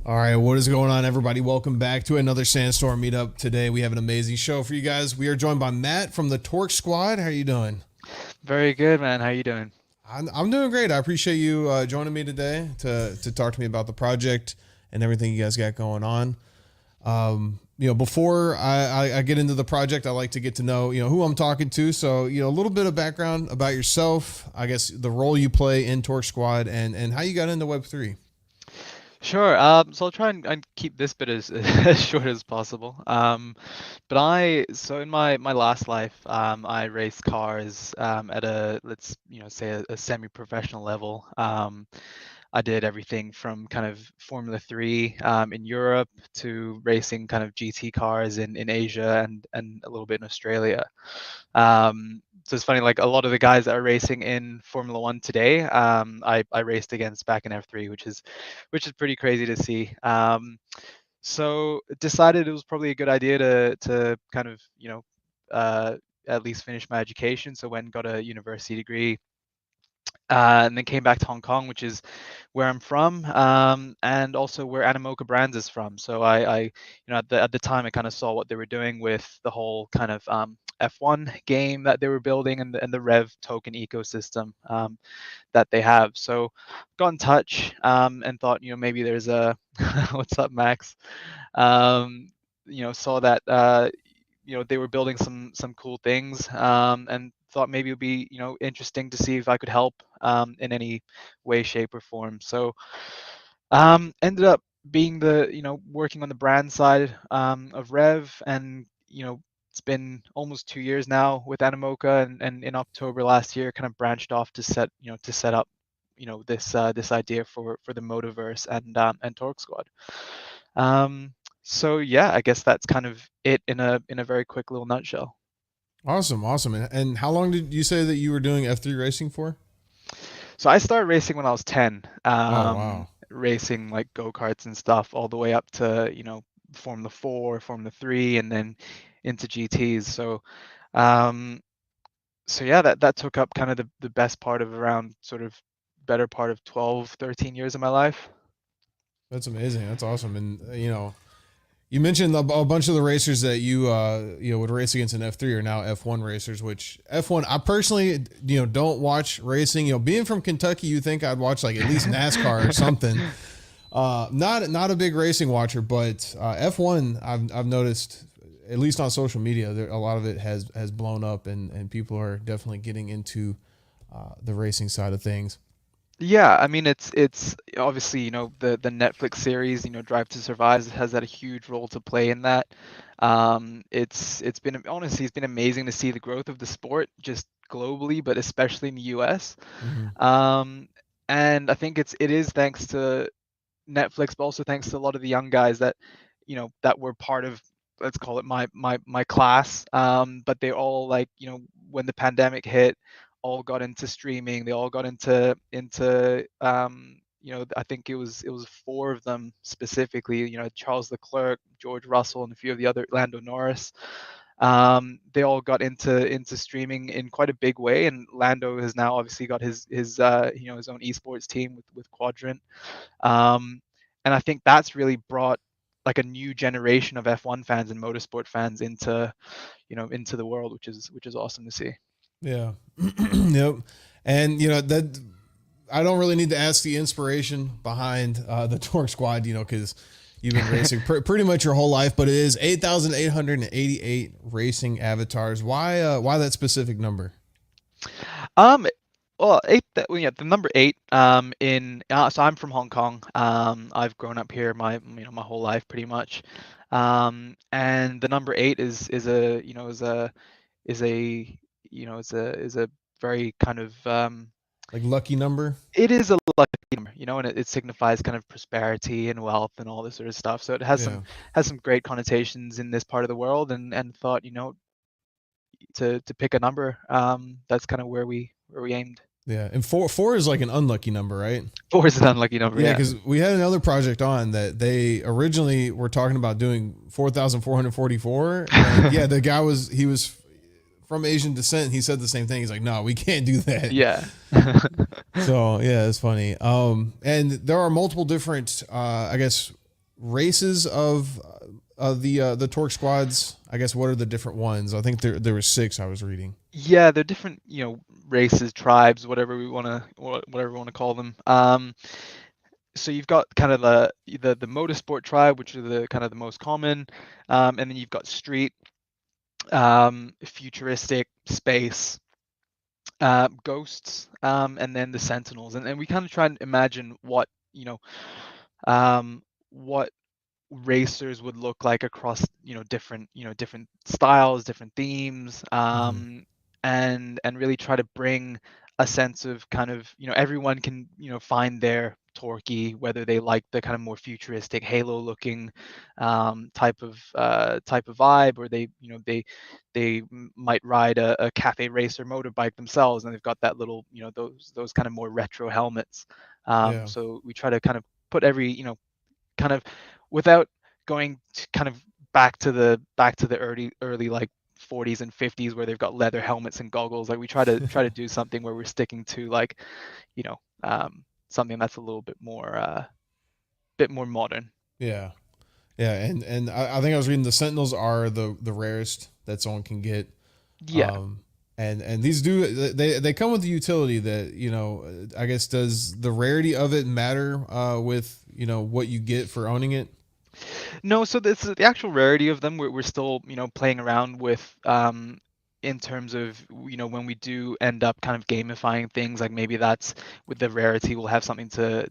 All right, what is going on, everybody? Welcome back to another SandStorm Meetup. Today we have an amazing show for you guys. We are joined by Matt from the Torque Squad. How are you doing? Very good, man. How you doing? I'm doing great. I appreciate you joining me today to talk to me about the project and everything you guys got going on. Before I get into the project, I like to get to know, who I'm talking to. So, a little bit of background about yourself, I guess the role you play in Torque Squad and how you got into Web3. Sure. So I'll try and keep this bit as, as short as possible. So in my last life, I raced cars at a let's say a semi-professional level. I did everything from kind of Formula 3 in Europe to racing kind of GT cars in Asia and a little bit in Australia. So it's funny, like a lot of the guys that are racing in Formula One today, I raced against back in F3, which is pretty crazy to see. So decided it was probably a good idea to kind of at least finish my education. So went and got a university degree, and then came back to Hong Kong, which is where I'm from, and also where Animoca Brands is from. So at the time, I kind of saw what they were doing with the whole kind of F1 game that they were building and the Rev token ecosystem that they have. So got in touch and thought, maybe there's a what's up, Max? Saw that they were building some cool things, and thought maybe it would be interesting to see if I could help in any way, shape, or form. So ended up being the working on the brand side of Rev, and it's been almost 2 years now with Animoca, and in October last year, kind of branched off to set up this idea for the Motiverse and Torque Squad. So yeah, I guess that's kind of it in a very quick little nutshell. Awesome, awesome. And how long did you say that you were doing F3 racing for? So I started racing when I was 10, Oh, wow. racing like go-karts and stuff, all the way up to, Formula 4, Formula 3, and then into GTs. Um, so yeah, that took up kind of the best part of around sort of better part of 12, 13 years of my life. That's amazing. That's awesome. And you mentioned a bunch of the racers that you would race against in F3 are now F1 racers. Which F1, I personally don't watch racing. Being from Kentucky, you think I'd watch like at least NASCAR or something. Not a big racing watcher, but F1, I've noticed at least on social media, a lot of it has blown up, and people are definitely getting into the racing side of things. Yeah, I mean it's obviously the Netflix series Drive to Survive has had a huge role to play in that. It's been honestly it's been amazing to see the growth of the sport just globally, but especially in the US. Mm-hmm. Um, and I think it is thanks to Netflix, but also thanks to a lot of the young guys that were part of, let's call it my class. But they all, like, when the pandemic hit, all got into streaming. They all got into I think it was four of them specifically. Charles Leclerc, George Russell, and a few of the other Lando Norris. They all got into streaming in quite a big way, and Lando has now obviously got his own esports team with Quadrant. Um, and I think that's really brought like a new generation of F1 fans and motorsport fans into the world, which is awesome to see. Yeah. Yep. And that I don't really need to ask the inspiration behind the Torque Squad, because you've been racing pretty much your whole life, but it is 8,888 racing avatars. Why that specific number? Um, well, yeah, the number eight. So I'm from Hong Kong. I've grown up here my whole life pretty much. And the number eight is a very kind of Like lucky number? it is a lucky number, and it signifies kind of prosperity and wealth and all this sort of stuff. So it Yeah. has some great connotations in this part of the world, and thought to pick a number. That's kind of where we aimed. Yeah. And four is like an unlucky number, right? Four is an unlucky number, Yeah, yeah. because we had another project on that they originally were talking about doing 4,444. And yeah, the guy he was from Asian descent. He said the same thing. He's like, no, we can't do that. Yeah. So yeah, it's funny. And there are multiple different, I guess, races of the Torque squads? I guess what are the different ones? I think there were six I was reading. Yeah, they're different, races, tribes, whatever we want to call them. So you've got kind of the motorsport tribe, which are the kind of the most common, and then you've got street, futuristic, space, ghosts, and then the sentinels. And we kind of try and imagine what racers would look like across different styles, different themes, Hmm. and really try to bring a sense of kind of everyone can find their Torquay, whether they like the kind of more futuristic Halo looking type of vibe, or they might ride a cafe racer motorbike themselves, and they've got that little those kind of more retro helmets. Yeah. So we try to kind of put every kind of without going kind of back to the early like 40s and 50s where they've got leather helmets and goggles. Like we try to do something where we're sticking to like you know something that's a little bit more modern. Yeah. Yeah, and I think I was reading the Sentinels are the rarest that someone can get. Yeah. Um, and these do they come with the utility that I guess does the rarity of it matter with what you get for owning it? No, so this the actual rarity of them. We're still playing around with in terms of when we do end up kind of gamifying things, like maybe that's with the rarity we'll have something to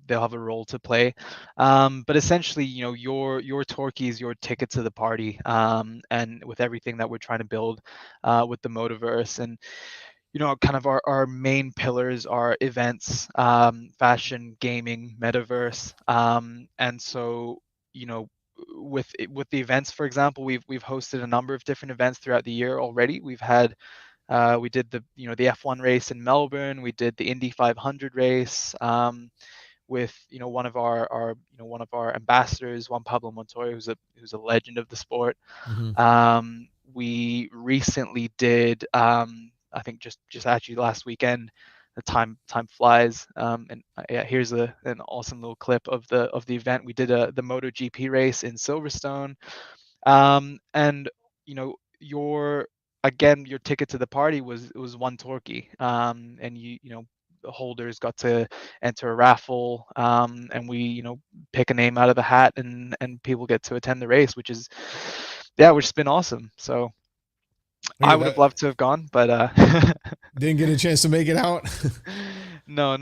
they'll have a role to play. But essentially your Torquay is your ticket to the party, and with everything that we're trying to build with the Motiverse. And kind of our main pillars are events, fashion, gaming, metaverse. And so, you know, with the events, for example, we've hosted a number of different events throughout the year already. We did the F1 race in Melbourne. We did the Indy 500 race with one of our ambassadors, Juan Pablo Montoya, who's a legend of the sport. Hmm. We recently did, I think just actually last weekend. The time flies, and yeah, here's an awesome little clip of the event. We did the MotoGP race in Silverstone, and your ticket to the party was one Torquay, and the holders got to enter a raffle, and we pick a name out of the hat, and people get to attend the race, which has been awesome. So Okay, I would have that loved to have gone, but didn't get a chance to make it out. no,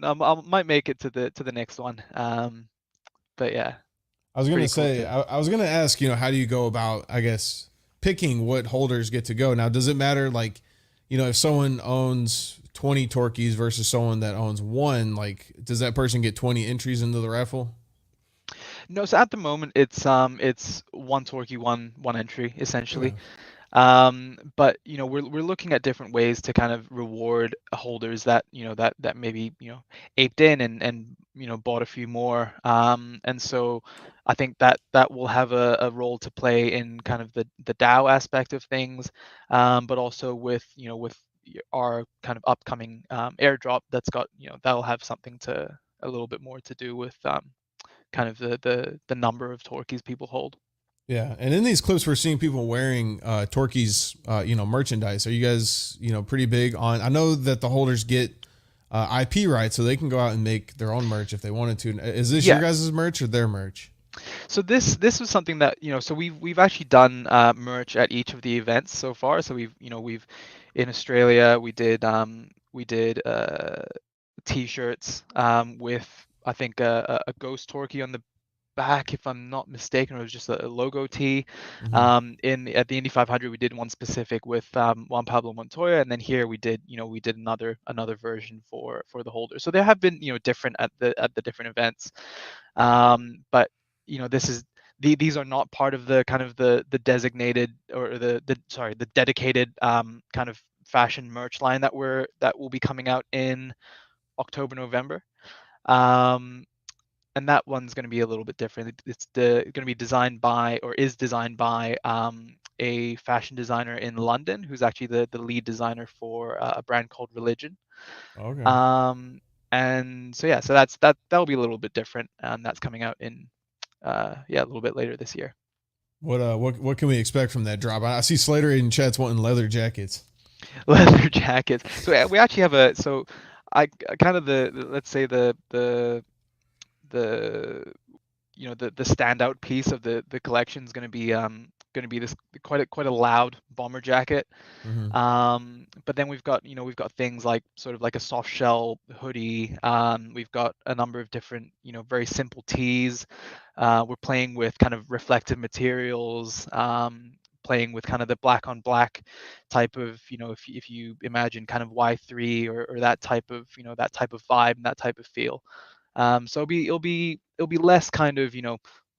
I might make it to the next one. But yeah, I was gonna pretty cool say, too. I was gonna ask, how do you go about, I guess, picking what holders get to go? Now, does it matter, like, if someone owns 20 Torqueys versus someone that owns one, like, does that person get 20 entries into the raffle? No, so at the moment it's one Torquay, one entry Okay. essentially. But we're looking at different ways to kind of reward holders that maybe aped in and bought a few more. And so I think that will have a role to play in kind of the DAO aspect of things, but also with our kind of upcoming airdrop that'll have something to a little bit more to do with kind of the number of Torqueys people hold. Yeah, and in these clips, we're seeing people wearing Torquey's, merchandise. Are you guys, pretty big on? I know that the holders get IP rights, so they can go out and make their own merch if they wanted to. Is this your Yeah. guys' merch or their merch? So this was something that so we've actually done merch at each of the events so far. So we've in Australia we did t-shirts with I think a ghost Torquay on the back, if I'm not mistaken. It was just a logo tee. Hmm. In at the Indy 500 we did one specific with Juan Pablo Montoya, and then here we did another version for the holder. So there have been different at the different events. But this is these are not part of the kind of the designated or the dedicated kind of fashion merch line that will be coming out in October, November. Um, and that one's going to be a little bit different. It's going to be designed by or is designed by a fashion designer in London who's actually the lead designer for a brand called Religion. Okay. Um, and so yeah, so that'll be a little bit different, and that's coming out in yeah, a little bit later this year. What can we expect from that drop? I see Slater in chat's wanting leather jackets. Leather jackets. So we actually have a so I kind of let's say the the standout piece of the collection is going to be this quite a loud bomber jacket. Mm-hmm. But then we've got things like sort of like a soft shell hoodie. We've got a number of different, very simple tees. We're playing with kind of reflective materials, playing with kind of the black on black type of, if you imagine kind of Y3 or that type of, that type of vibe and that type of feel. So it'll be less kind of,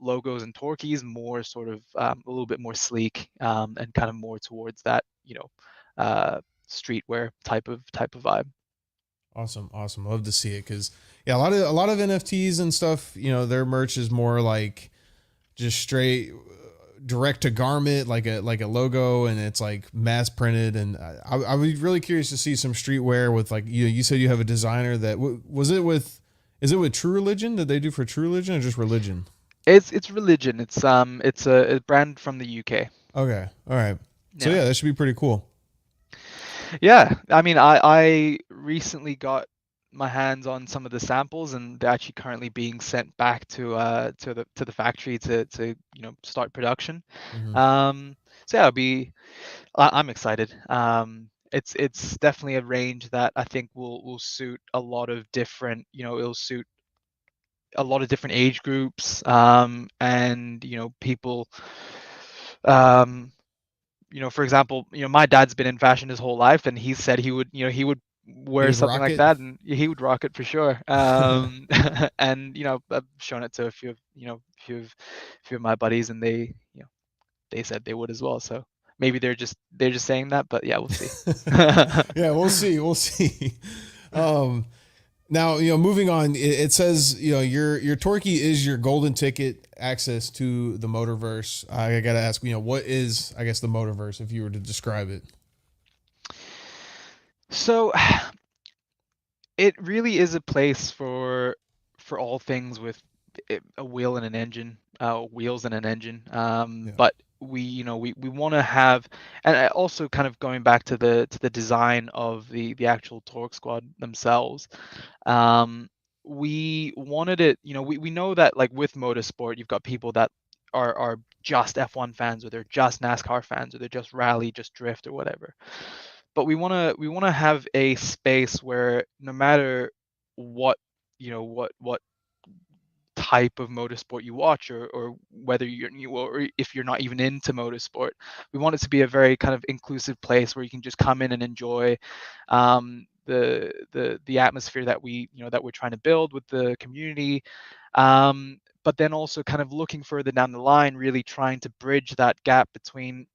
logos and torqueys, more sort of a little bit more sleek, and kind of more towards that, streetwear type of vibe. Awesome, awesome. Love to see it because yeah, a lot of NFTs and stuff. Their merch is more like just straight direct to garment, like a logo, and it's like mass printed. And I was really curious to see some streetwear with like you said you have a designer that was it with. Is it with True Religion? Did they do for True Religion or just religion? It's religion. It's a brand from the UK. Okay, all right. So Yeah. yeah, that should be pretty cool. Yeah, I mean, I recently got my hands on some of the samples, and they're actually currently being sent back to the factory to start production. Hmm. So yeah, I'm excited. It's definitely a range that I think will suit a lot of different, it'll suit a lot of different age groups, and people. Um, for example, my dad's been in fashion his whole life, and he said he would You wear would something rock like it. that, and he would rock it for sure. And I've shown it to a few of my buddies, and they said they would as well. So maybe they're just saying that, but yeah, we'll see. Yeah, we'll see. We'll see. Um, Now, moving on, it says, your Torquay is your golden ticket access to the Motorverse. I got to ask, what is, I guess, the Motorverse if you were to describe it? So it really is a place for all things with a wheel and an engine, wheels and an engine. Yeah. But we want to have, and also kind of going back to the design of the actual Torque Squad themselves. Um, we wanted it, we know that like with motorsport, you've got people that are just F1 fans, or they're just NASCAR fans, or they're just rally, just drift, or whatever. But we want to have a space where no matter what what type of motorsport you watch, or whether or if you're not even into motorsport, we want it to be a very kind of inclusive place where you can just come in and enjoy the atmosphere that that we're trying to build with the community. But then also kind of looking further down the line, really trying to bridge that gap between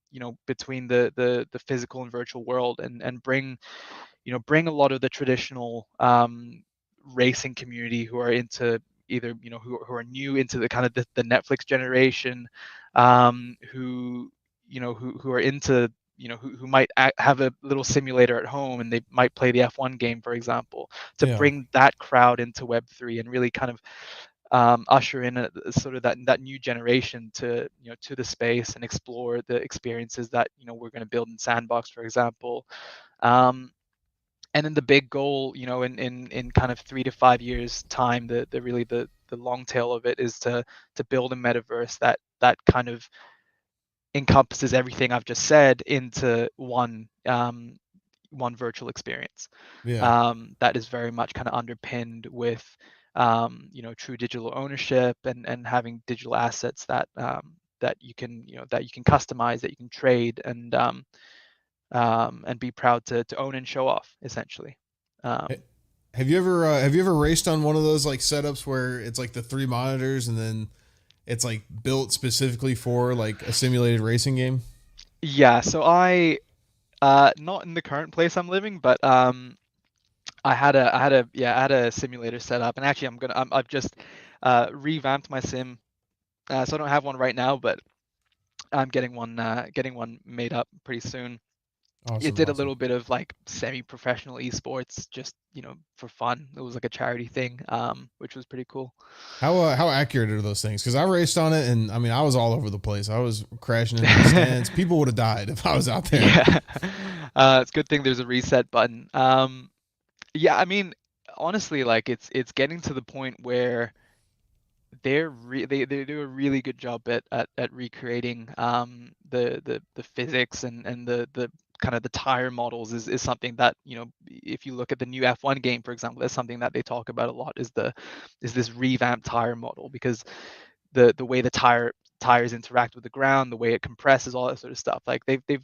between the physical and virtual world, and bring a lot of the traditional racing community who are into either who are new into the kind of the Netflix generation, who who are into who might have a little simulator at home, and they might play the F1 game, for example, to Yeah. bring that crowd into Web3 and really kind of usher in sort of that new generation to to the space and explore the experiences that we're going to build in Sandbox, for example. Um, and then the big goal, in kind of 3 to 5 years time, the really the long tail of it is to build a metaverse that kind of encompasses everything I've just said into one virtual experience, Yeah. that is very much kind of underpinned with true digital ownership, and having digital assets that you can that you can customize, that you can trade, and be proud to own and show off, essentially. Ha- Um, have you ever raced on one of those like setups where it's like the three monitors and then it's like built specifically for like a simulated racing game? yeah, so not in the current place I'm living, but I had a simulator set up, and actually I've just revamped my sim, so I don't have one right now, but I'm getting one made up pretty soon. It Awesome, did a awesome. little bit of like semi-professional esports, just for fun. It was like a charity thing, which was pretty cool. How accurate are those things? Because I raced on it, and I mean, I was all over the place. I was crashing into the stands. People would have died if I was out there. Yeah, it's a good thing there's a reset button. Yeah, I mean, honestly, like it's getting to the point where they do a really good job at recreating the physics and the kind of the tire models is something that, if you look at the new F1 game, for example, that's something that they talk about a lot, is this revamped tire model, because the way the tires interact with the ground, the way it compresses, all that sort of stuff. Like they've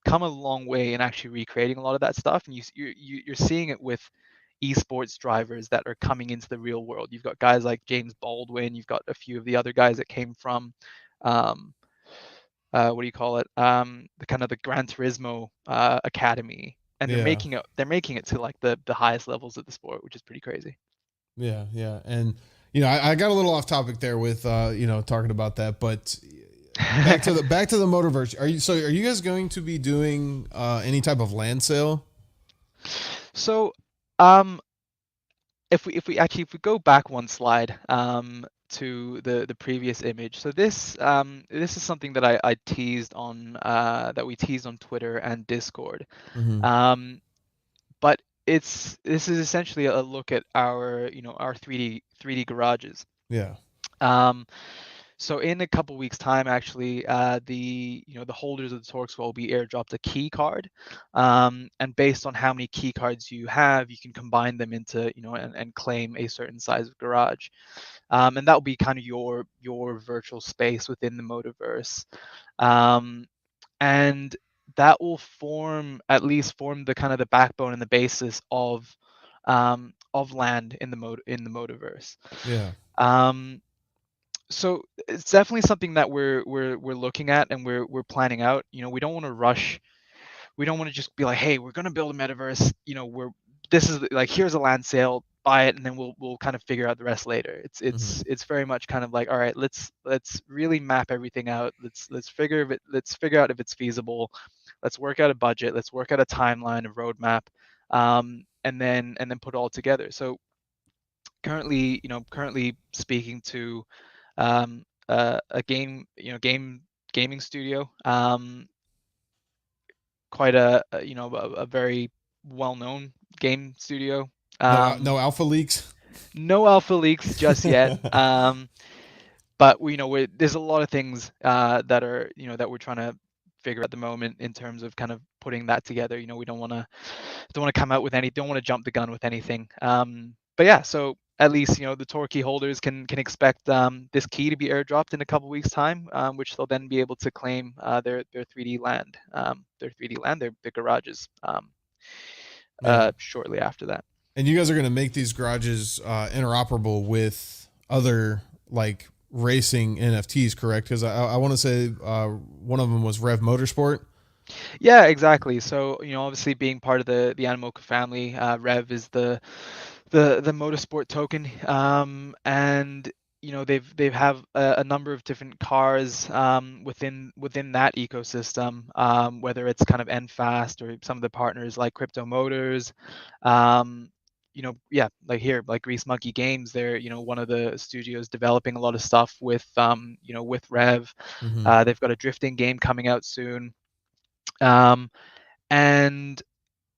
come a long way in actually recreating a lot of that stuff, and you're seeing it with esports drivers that are coming into the real world. You've got guys like James Baldwin. You've got a few of the other guys that came from, um, what do you call it? The kind of the Gran Turismo academy, and Yeah, they're making it to like the highest levels of the sport, which is pretty crazy. yeah, yeah. And I got a little off topic there with talking about that, but back to the motorverse. Are you guys going to be doing any type of land sale? So, um, if we go back one slide, to the previous image. So this is something that I teased on, that we teased on Twitter and Discord. Mm-hmm. Um, but this is essentially a look at our 3D garages. Yeah. Um, so in a couple weeks time, actually, the holders of the Torx will be airdropped a key card, and based on how many key cards you have, you can combine them into, and claim a certain size of garage, and that will be kind of your virtual space within the Motiverse, um, and that will at least form the kind of the backbone and the basis of land in the Motiverse. Yeah. Um, so it's definitely something that we're looking at, and we're planning out. We don't want to rush. We don't want to just be like, hey, we're gonna build a metaverse. This is like, here's a land sale, buy it, and then we'll kind of figure out the rest later. It's Mm-hmm. it's it's very much kind of like, all right, let's really map everything out. Let's figure out if it's feasible. Let's work out a budget. Let's work out a timeline, a roadmap, and then put it all together. So currently speaking to, a gaming studio, quite a very well-known game studio. No Um, alpha leaks. no alpha leaks just yet. But there's a lot of things that we're trying to figure out at the moment in terms of kind of putting that together. We don't want to come out with don't want to jump the gun with anything. But yeah, so at least the Torquay holders can expect, this key to be airdropped in a couple weeks time, which they'll then be able to claim, their 3D land, their garages, Yeah. shortly after that. And you guys are going to make these garages interoperable with other like racing NFTs, correct? Because I want to say one of them was Rev Motorsport. Yeah, exactly. So, obviously being part of the Animoca family, Rev is the motorsport token, and they've have a number of different cars, within that ecosystem, whether it's kind of Enfast or some of the partners like Crypto Motors, yeah, like here, like Grease Monkey Games, they're one of the studios developing a lot of stuff with Rev. Mm-hmm. They've got a drifting game coming out soon, um, and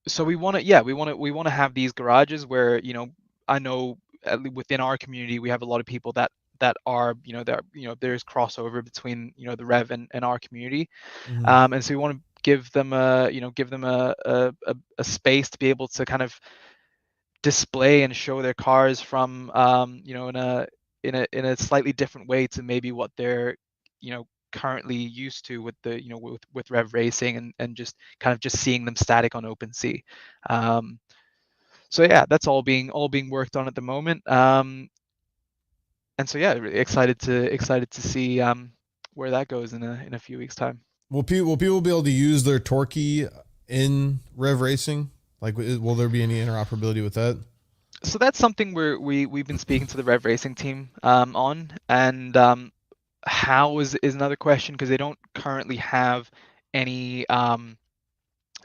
so we want to have these garages where, I know within our community we have a lot of people that are, there's crossover between, the Rev and our community, Mm-hmm. and so we want to give them a space to be able to kind of display and show their cars from, in a slightly different way to maybe what they're, currently used to with with Rev Racing, and just seeing them static on OpenSea. Um, so yeah, that's all being worked on at the moment. And so yeah, really excited to see, where that goes in a few weeks time. Will people be able to use their Torquay in Rev Racing? Like, will there be any interoperability with that? So that's something we've been speaking to the Rev Racing team, on, and, how is another question, because they don't currently have any,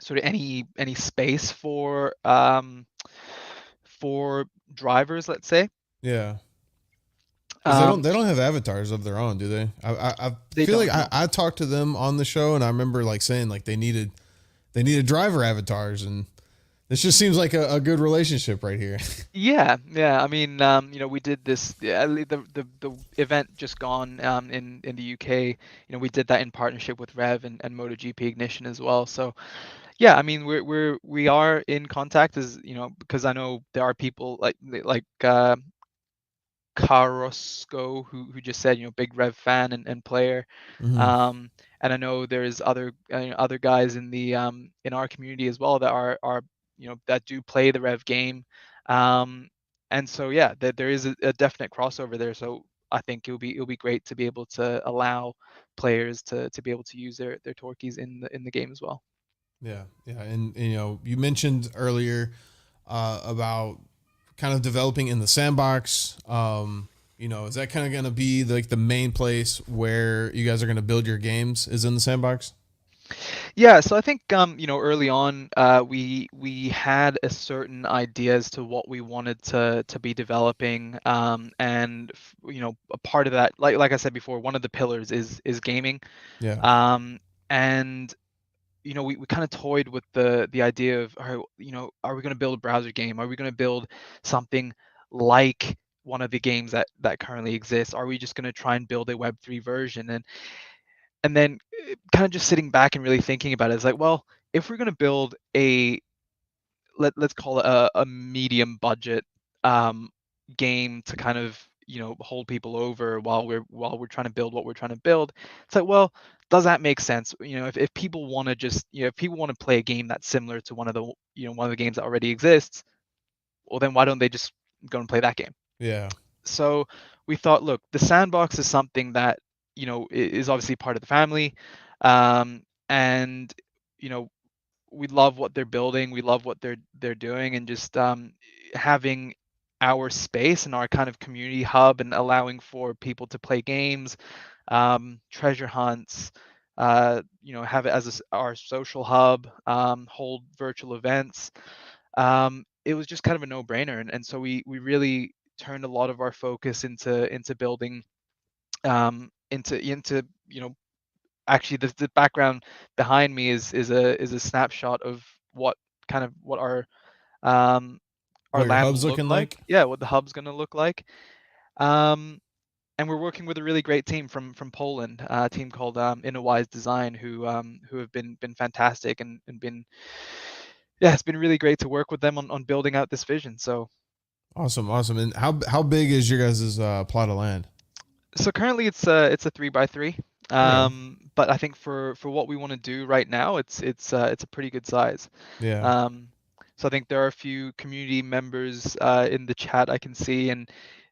sort of any space for drivers, let's say. Yeah. Because Um, they don't have avatars of their own, do they? I they feel like don't know. I talked to them on the show, and I remember like saying like they needed driver avatars, and this just seems like a good relationship right here. Yeah, yeah. I mean, we did this. Yeah, the event just gone in the UK. We did that in partnership with Rev and MotoGP Ignition as well. So yeah, I mean, we are in contact, as because I know there are people like Carrasco who just said, big Rev fan and player. Hmm. Um, and I know there's other guys in our community as well that are that do play the Rev game. Um, and so yeah, there is a definite crossover there. So I think it'll be great to be able to allow players to be able to use their Torqueys in the game as well. Yeah, yeah, and you mentioned earlier about kind of developing in the sandbox. Is that kind of going to be like the main place where you guys are going to build your games? Is in the sandbox? Yeah, so I think early on we had a certain idea as to what we wanted to be developing, and a part of that, like I said before, one of the pillars is gaming, Yeah, um, and we kind of toyed with the idea of, all right, are we going to build a browser game? Are we going to build something like one of the games that currently exists? Are we just going to try and build a Web3 version? And then kind of just sitting back and really thinking about it, it's like, well, if we're going to build let's call it a medium budget um, game to kind of hold people over while we're trying to build what we're trying to build, it's like, well, does that make sense? If people want to just if people want to play a game that's similar to one of the games that already exists, well, then why don't they just go and play that game? yeah, So we thought, look, the sandbox is something that is obviously part of the family, and you know we love what they're building, we love what they're doing, and just having our space and our kind of community hub and allowing for people to play games, treasure hunts, have it as our social hub, hold virtual events. It was just kind of a no-brainer, and so we really turned a lot of our focus into building, into actually the background behind me is a snapshot of what what um our what your land hub's will look looking like. like? Yeah, what the hub's going to look like. um and we're working with a really great team from Poland, a team called Wise Design, who have been fantastic, and been, yeah, it's been really great to work with them on building out this vision. So Awesome, awesome. And how big is your guys' plot of land? currently it's a 3 by 3. Okay. But I think for what we want to do right now, it's a pretty good size. Yeah, Um, so I think there are a few community members in the chat I can see, and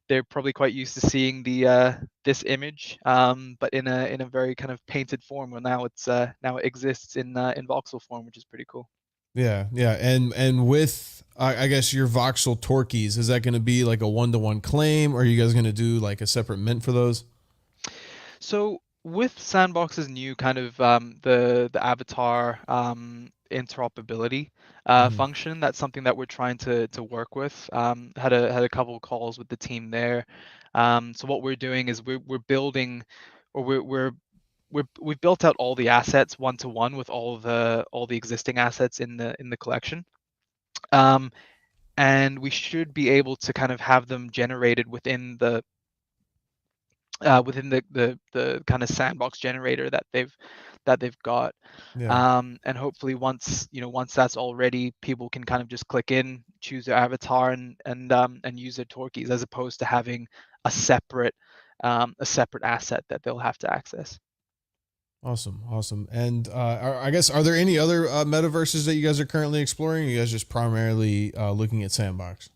they're probably quite used to seeing the this image, but in a very kind of painted form. Well, now it exists in voxel form, which is pretty cool. yeah, yeah. And with I guess your voxel Torqueys, is that going to be like a 1-to-1 claim, or are you guys going to do like a separate mint for those? So with Sandbox's new kind of the avatar interoperability Hmm. function, that's something that we're trying to work with. Had a couple of calls with the team there. So what we're doing is we're building, or we've built out all the assets one to one with all the existing assets in the collection. Um, and we should be able to kind of have them generated within the kind of sandbox generator that they've got. Yeah. And hopefully once that's all ready, people can kind of just click in, choose their avatar, and use their Torqueys, as opposed to having a separate asset that they'll have to access. Awesome, awesome. And I guess are there any other metaverses that you guys are currently exploring? Or are you guys just primarily looking at Sandbox?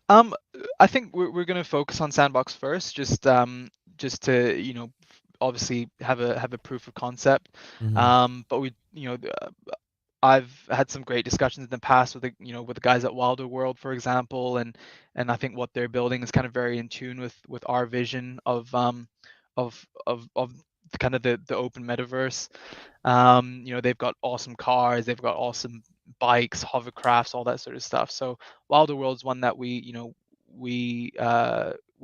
Um, I think we're going to focus on Sandbox first, just to obviously have a proof of concept. Hmm. But I've had some great discussions in the past with the guys at Wilder World, for example, and I think what they're building is kind of very in tune with our vision of kind of the open metaverse. They've got awesome cars, they've got awesome bikes, hovercrafts, all that sort of stuff. So Wilder World's one that we're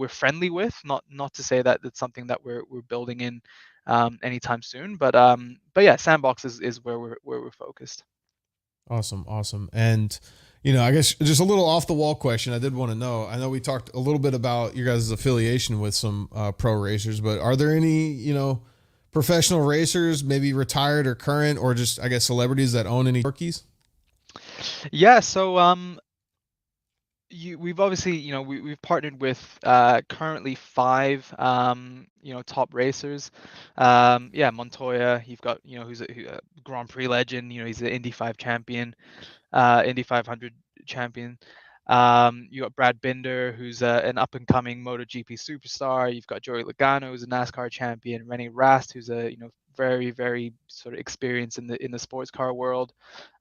friendly with. Not to say that it's something that we're building in anytime soon, but yeah, Sandbox is where we're focused. Awesome, awesome. And I guess just a little off the wall question. I did want to know. I know we talked a little bit about your guys' affiliation with some pro racers, but are there any professional racers, maybe retired or current, or just I guess celebrities that own any turkeys? Yeah, so we've obviously, we've partnered with currently five, top racers. Yeah, Montoya, you've got, who's a Grand Prix legend. He's the Indy 5 champion, Indy 500 champion. You got Brad Binder, who's an up and coming MotoGP superstar. You've got Joey Logano, who's a NASCAR champion. Rennie Rast, who's a very very sort of experienced in the sports car world,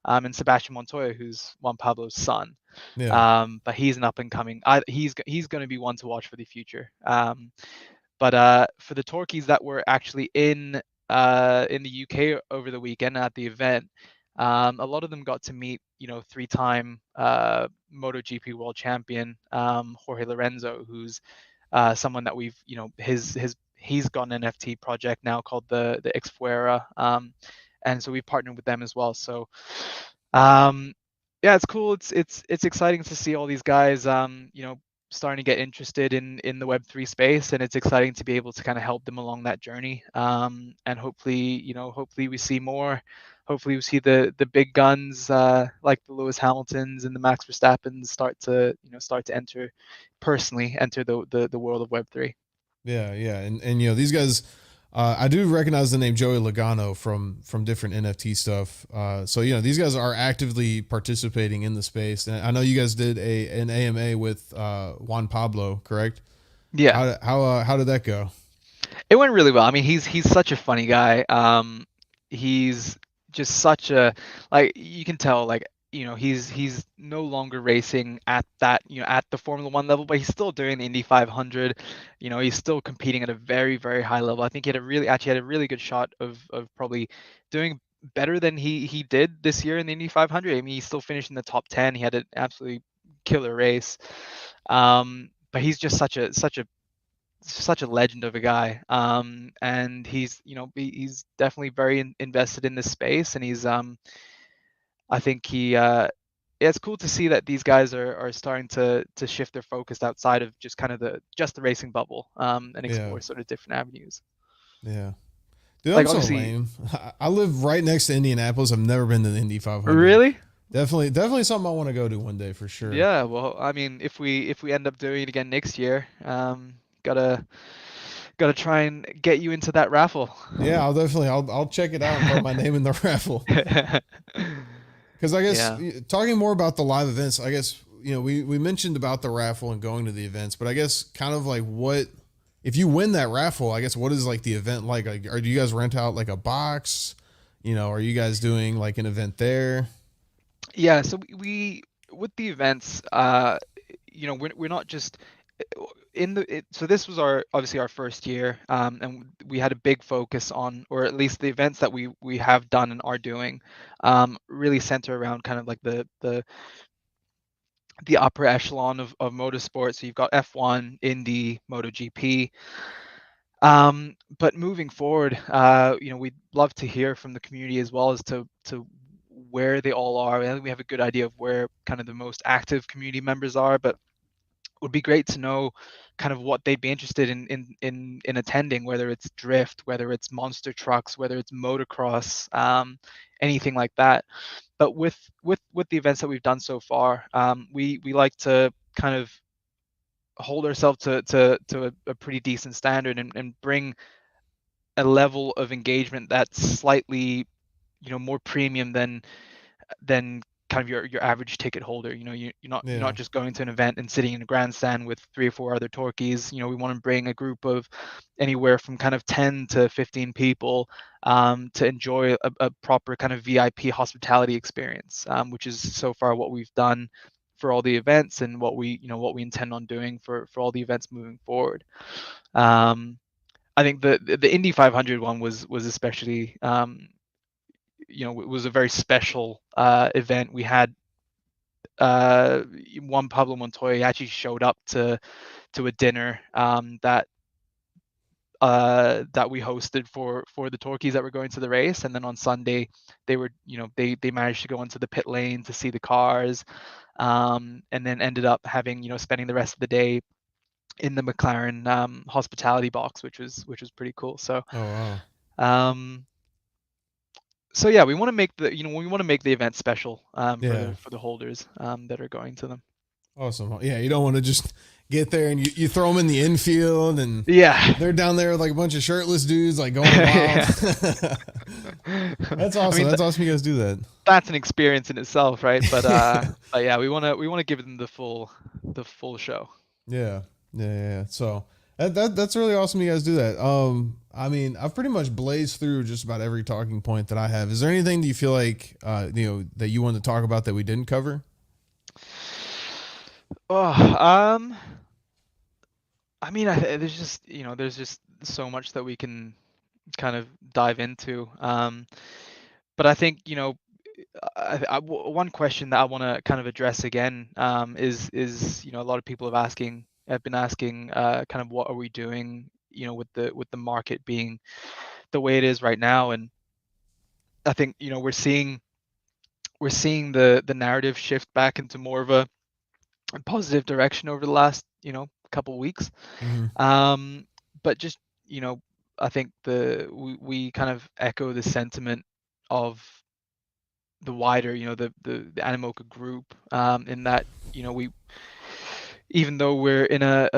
and Sebastian Montoya, who's Juan Pablo's son. Yeah, But he's an up and coming. He's going to be one to watch for the future. But for the Torqueys that were actually in the UK over the weekend at the event, a lot of them got to meet, three-time MotoGP world champion Jorge Lorenzo, who's someone that we've, he's got an NFT project now called the Xfuera, and so we've partnered with them as well. So yeah, it's cool. It's exciting to see all these guys, starting to get interested in the Web3 space, and it's exciting to be able to kind of help them along that journey. And hopefully we see more. Hopefully we see the big guns like the Lewis Hamiltons and the Max Verstappens start to enter the world of Web3. yeah, yeah. And these guys, I do recognize the name Joey Logano from different NFT stuff. So these guys are actively participating in the space, and I know you guys did an AMA with Juan Pablo, correct? Yeah. How did that go? It went really well. I mean, he's such a funny guy. He's just such a, like, you can tell, like, he's no longer racing at that, at the Formula One level, but he's still doing the Indy 500. He's still competing at a very very high level. I think he had a really good shot of probably doing better than he did this year in the Indy 500. I mean, he still finished in the top 10. He had an absolutely killer race. But he's just such a legend of a guy, and he's definitely very invested in this space, and I think yeah, it's cool to see that these guys are starting to shift their focus outside of just kind of the racing bubble, and Yeah, explore sort of different avenues. yeah. Dude, I'm Like, so obviously, lame. I live right next to Indianapolis. I've never been to the Indy 500. really. Definitely something I want to go to one day for sure. Yeah, well, I mean, if we end up doing it again next year, gotta gotta try and get you into that raffle. Yeah, I'll check it out and throw my name in the raffle. Because I guess Yeah. talking more about the live events, I guess we mentioned about the raffle and going to the events, but I guess kind of like what if you win that raffle? I guess what is like the event like? Like, do you guys rent out like a box? Are you guys doing like an event there? Yeah, so we with the events, we're not just so this was obviously our first year, and we had a big focus on, or at least the events that we have done and are doing, really center around kind of like the upper echelon of motorsport. So you've got F1, Indy, MotoGP. But moving forward, we'd love to hear from the community as well as to where they all are. I think we have a good idea of where kind of the most active community members are, but it would be great to know kind of what they'd be interested in attending, whether it's drift, whether it's monster trucks, whether it's motocross, anything like that. But with the events that we've done so far, we like to kind of hold ourselves to a pretty decent standard, and bring a level of engagement that's slightly, more premium than kind of your average ticket holder. You're not Yeah, just going to an event and sitting in a grandstand with three or four other Torqueys. We want to bring a group of anywhere from kind of 10 to 15 people, to enjoy a proper kind of VIP hospitality experience, which is so far what we've done for all the events, and what we intend on doing for all the events moving forward. Um, I think the Indy 500 one was especially it was a very special event. We had Juan Pablo Montoya actually showed up to a dinner that we hosted for the Torqueys that were going to the race, and then on Sunday they were they managed to go into the pit lane to see the cars, and then ended up having spending the rest of the day in the McLaren hospitality box, which was pretty cool. So Oh wow. um, so yeah, we want to make the event special for Yeah. the holders that are going to them. Awesome. Yeah, you don't want to just get there and you throw them in the infield and Yeah. they're down there with like a bunch of shirtless dudes like going wild. Yeah. That's I awesome. mean, That's awesome you guys do that. that's an experience in itself, right? But yeah, we want to give them the full show. Yeah. Yeah. So that's really awesome you guys do that. I mean, I've pretty much blazed through just about every talking point that I have. Is there anything that you feel like that you want to talk about that we didn't cover? Oh, I mean, there's just so much that we can kind of dive into. But I think one question that I want to kind of address again is a lot of people have been asking kind of what are we doing with the market being the way it is right now. And I think we're seeing the narrative shift back into more of a positive direction over the last couple weeks. Mm-hmm. But just I think we kind of echo the sentiment of the wider the Animoca group, in that we, even though we're in a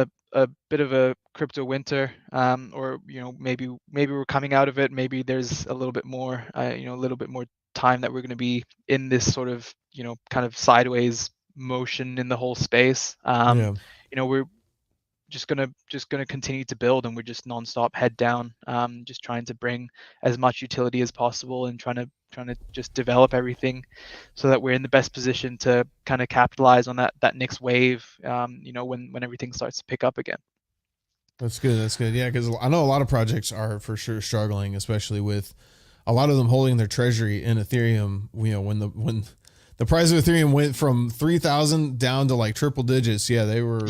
bit of a crypto winter, or maybe we're coming out of it, maybe there's a little bit more a little bit more time that we're going to be in this sort of kind of sideways motion in the whole space. Yeah. We're just gonna continue to build, and we're just nonstop head down, just trying to bring as much utility as possible, and trying to just develop everything so that we're in the best position to kind of capitalize on that next wave, when everything starts to pick up again. That's good. That's good. Yeah, because I know a lot of projects are for sure struggling, especially with a lot of them holding their treasury in Ethereum. When the price of Ethereum went from 3,000 down to like triple digits, yeah, they were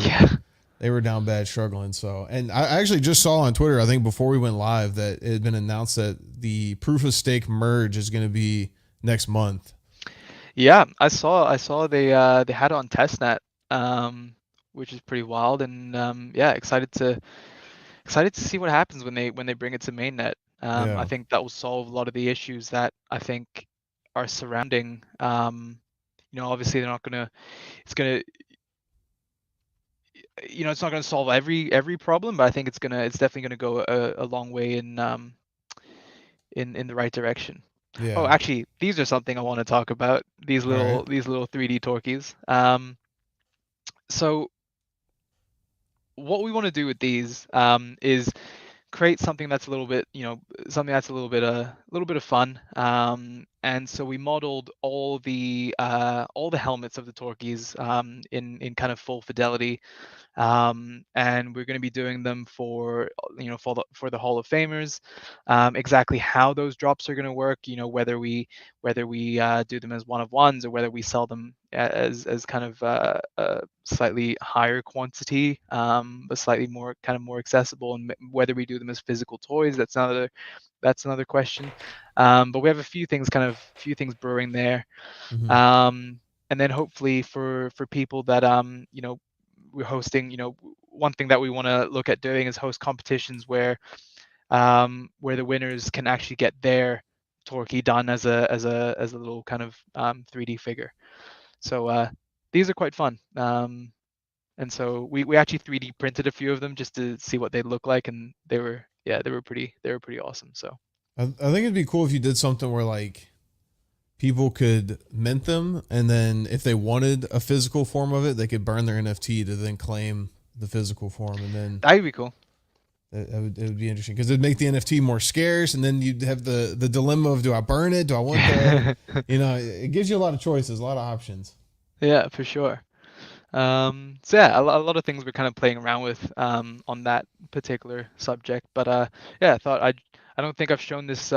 down bad, struggling. So, and I actually just saw on Twitter, I think before we went live, that it had been announced that the proof of stake merge is going to be next month. Yeah, I saw they had it on testnet, which is pretty wild, and yeah, excited to see what happens when they bring it to mainnet. I Yeah. think that will solve a lot of the issues that I think are surrounding. Obviously they're not gonna. It's not gonna solve every problem, but I think it's definitely gonna go a long way in the right direction. Oh, Yeah. actually, these are something I want to talk about. These All right. little 3D Torquies. So what we want to do with these is create something that's a little bit, something that's a little bit of fun. And so we modeled all the helmets of the Torquies in kind of full fidelity. And we're going to be doing them for for the Hall of Famers. Exactly how those drops are going to work, whether we do them as one of ones, or whether we sell them as kind of a slightly higher quantity, but slightly more accessible, and whether we do them as physical toys, that's another question. But we have a few things brewing there. Mm-hmm. And then hopefully for people that we're hosting, one thing that we want to look at doing is host competitions where the winners can actually get their Torquey done as a little kind of 3D figure. So these are quite fun. And so we actually 3D printed a few of them just to see what they look like, and they were pretty awesome. So I think it'd be cool if you did something where like people could mint them, and then if they wanted a physical form of it, they could burn their NFT to then claim the physical form, and then that would be cool. it would be interesting because it'd make the NFT more scarce, and then you'd have the dilemma of, do I burn it? Do I want that? It gives you a lot of choices, a lot of options. Yeah, for sure. So yeah, a lot of things we're kind of playing around with on that particular subject. But yeah, I don't think I've shown this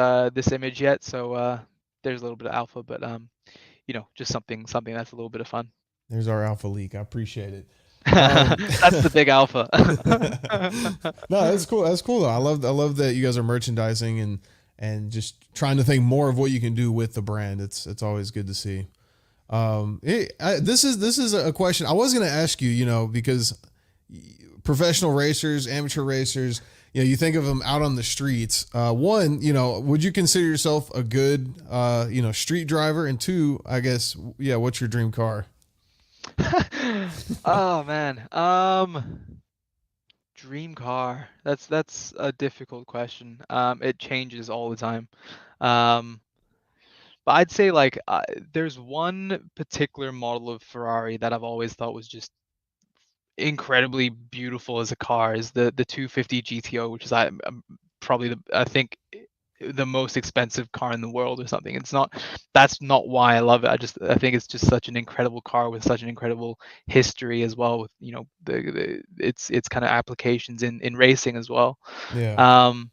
image yet, so there's a little bit of alpha, but just something that's a little bit of fun. There's our alpha leak. I appreciate it. That's the big alpha. No, that's cool. That's cool though. I love that you guys are merchandising and just trying to think more of what you can do with the brand. It's always good to see. This is a question I was going to ask you. Because professional racers, amateur racers, you think of them out on the streets. One, would you consider yourself a good, street driver? And two, I guess, yeah, what's your dream car? Oh man. Dream car. That's a difficult question. It changes all the time. Um, but I'd say like there's one particular model of Ferrari that I've always thought was just incredibly beautiful as a car is the 250 GTO, which is probably I think the most expensive car in the world or something. That's not why I love it. I think it's just such an incredible car with such an incredible history as well with its kind of applications in racing as well. Yeah. Um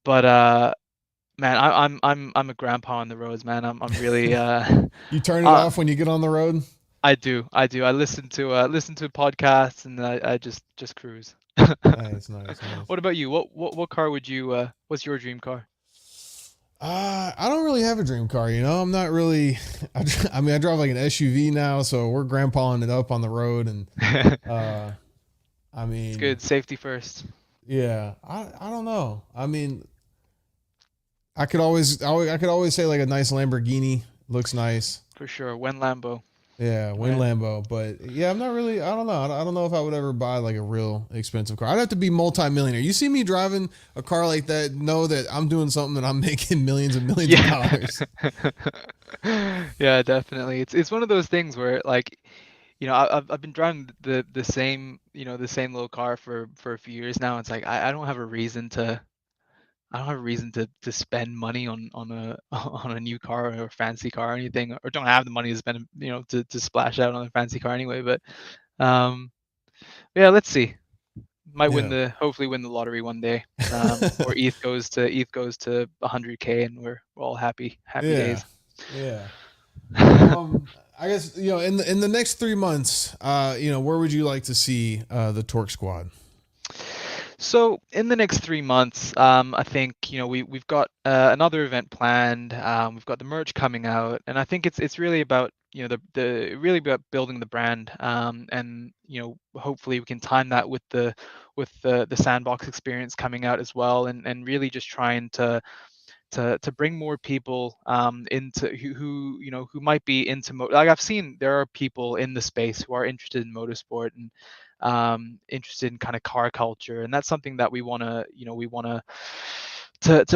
but man, I'm a grandpa on the roads, man. I'm really You turn it uh off when you get on the road? I listen to podcasts and I just cruise. Nice, nice, nice. What about you? What car would you what's your dream car? I don't really have a dream car. I'm not really. I mean, I drive like an SUV now, so we're grandpaing it up on the road, and uh, I It's mean, good. Safety first. yeah, I don't know. I mean, I could always say like a nice Lamborghini looks nice. For sure. When Lambo. Yeah, win When. Lambo, but yeah, I'm not really. I don't know. I don't know if I would ever buy like a real expensive car. I'd have to be multi-millionaire. You see me driving a car like that, know that I'm doing something that I'm making millions and millions of Yeah. dollars. Yeah, definitely. It's one of those things where like, I've been driving the same, the same little car for a few years now. It's like I don't have a reason to spend money on a on a new car or a fancy car or anything, or don't have the money to spend, to splash out on a fancy car anyway. But um, yeah, let's see. Might Yeah. hopefully win the lottery one day. Or ETH goes to 100K and we're all happy Yeah. days. Yeah. I guess in the next 3 months, where would you like to see the Torque Squad? So in the next 3 months, I think we've got another event planned. We've got the merch coming out, and I think it's really about the really about building the brand. And hopefully we can time that with the Sandbox experience coming out as well, and really just trying to bring more people into who might be into like I've seen there are people in the space who are interested in motorsport and interested in kind of car culture, and that's something that we want to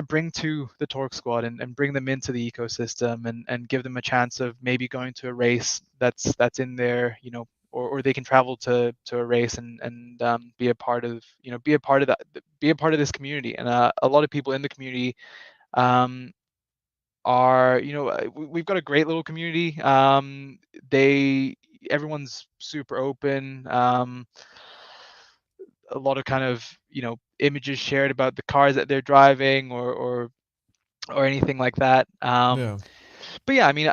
bring to the Torque Squad and bring them into the ecosystem and give them a chance of maybe going to a race that's in there, or they can travel to a race and be a part of be a part of this community. And a lot of people in the community um, are we've got a great little community. They Everyone's super open. A lot of kind of images shared about the cars that they're driving or anything like that. Yeah. But yeah, I mean,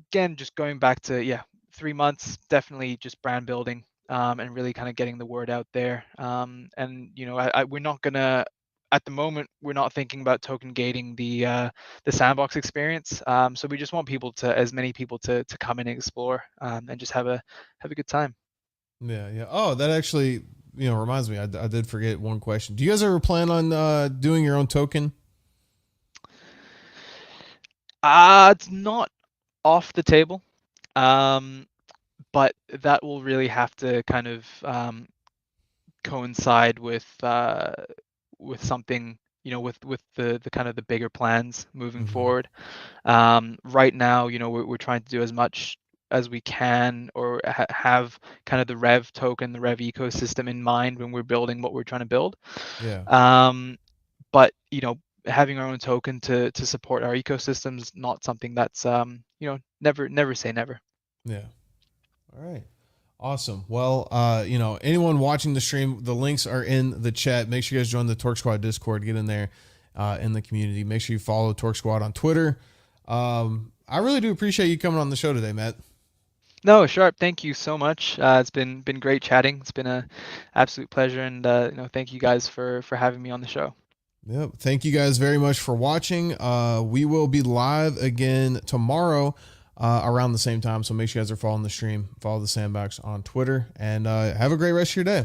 again, just going back to 3 months, definitely just brand building, and really kind of getting the word out there. And we're not gonna at the moment we're not thinking about token gating the sandbox experience. So we just want as many people to come in and explore, and just have a good time. Yeah. Yeah. Oh, that actually, reminds me. I did forget one question. Do you guys ever plan on doing your own token? It's not off the table. Um, but that will really have to kind of coincide with something, with the kind of the bigger plans moving Hmm. forward. Right now, we're trying to do as much as we can, or have kind of the Rev token, the Rev ecosystem in mind when we're building what we're trying to build. Yeah. Um, but having our own token to support our ecosystem is not something that's never say never. Yeah. All right. Awesome. Well, anyone watching the stream, the links are in the chat. Make sure you guys join the Torque Squad Discord. Get in there in the community. Make sure you follow Torque Squad on Twitter. I really do appreciate you coming on the show today, Matt. No, Sharp, thank you so much. It's been great chatting. It's been a absolute pleasure, and thank you guys for having me on the show. Yep. Thank you guys very much for watching. We will be live again tomorrow around the same time. So make sure you guys are following the stream, follow the Sandbox on Twitter, and have a great rest of your day.